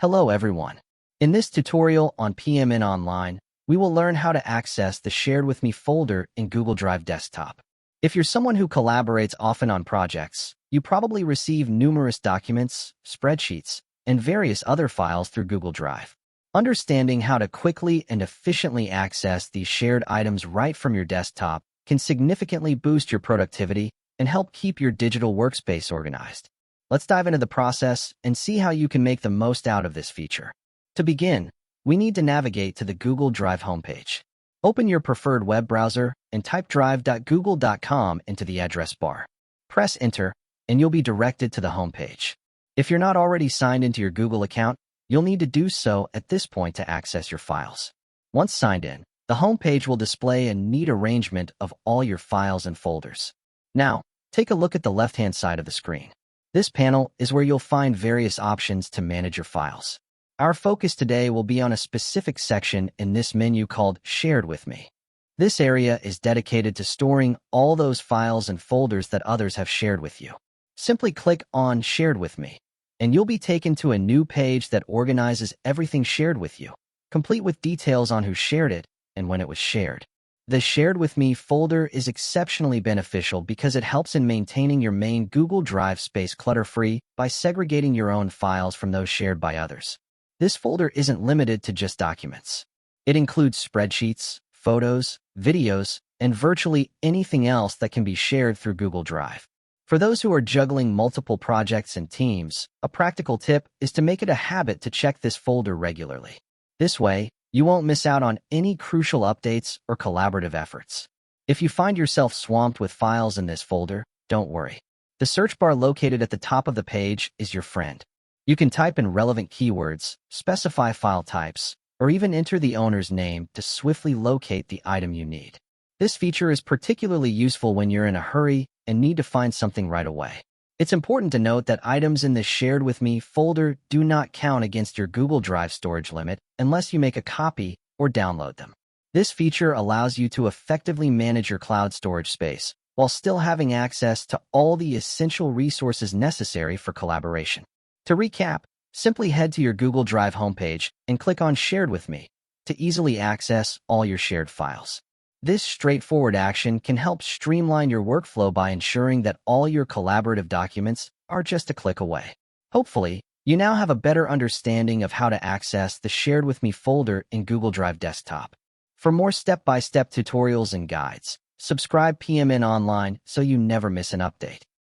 Hello everyone. In this tutorial on PMN Online, we will learn how to access the Shared With Me folder in Google Drive Desktop. If you're someone who collaborates often on projects, you probably receive numerous documents, spreadsheets, and various other files through Google Drive. Understanding how to quickly and efficiently access these shared items right from your desktop can significantly boost your productivity and help keep your digital workspace organized. Let's dive into the process and see how you can make the most out of this feature. To begin, we need to navigate to the Google Drive homepage. Open your preferred web browser and type drive.google.com into the address bar. Press Enter, and you'll be directed to the homepage. If you're not already signed into your Google account, you'll need to do so at this point to access your files. Once signed in, the homepage will display a neat arrangement of all your files and folders. Now, take a look at the left-hand side of the screen. This panel is where you'll find various options to manage your files. Our focus today will be on a specific section in this menu called Shared With Me. This area is dedicated to storing all those files and folders that others have shared with you. Simply click on Shared With Me, and you'll be taken to a new page that organizes everything shared with you, complete with details on who shared it and when it was shared. The Shared With Me folder is exceptionally beneficial because it helps in maintaining your main Google Drive space clutter-free by segregating your own files from those shared by others. This folder isn't limited to just documents. It includes spreadsheets, photos, videos, and virtually anything else that can be shared through Google Drive. For those who are juggling multiple projects and teams, a practical tip is to make it a habit to check this folder regularly. This way, you won't miss out on any crucial updates or collaborative efforts. If you find yourself swamped with files in this folder, don't worry. The search bar located at the top of the page is your friend. You can type in relevant keywords, specify file types, or even enter the owner's name to swiftly locate the item you need. This feature is particularly useful when you're in a hurry and need to find something right away. It's important to note that items in the Shared With Me folder do not count against your Google Drive storage limit unless you make a copy or download them. This feature allows you to effectively manage your cloud storage space while still having access to all the essential resources necessary for collaboration. To recap, simply head to your Google Drive homepage and click on Shared With Me to easily access all your shared files. This straightforward action can help streamline your workflow by ensuring that all your collaborative documents are just a click away. Hopefully, you now have a better understanding of how to access the Shared With Me folder in Google Drive Desktop. For more step-by-step tutorials and guides, subscribe PMN Online so you never miss an update.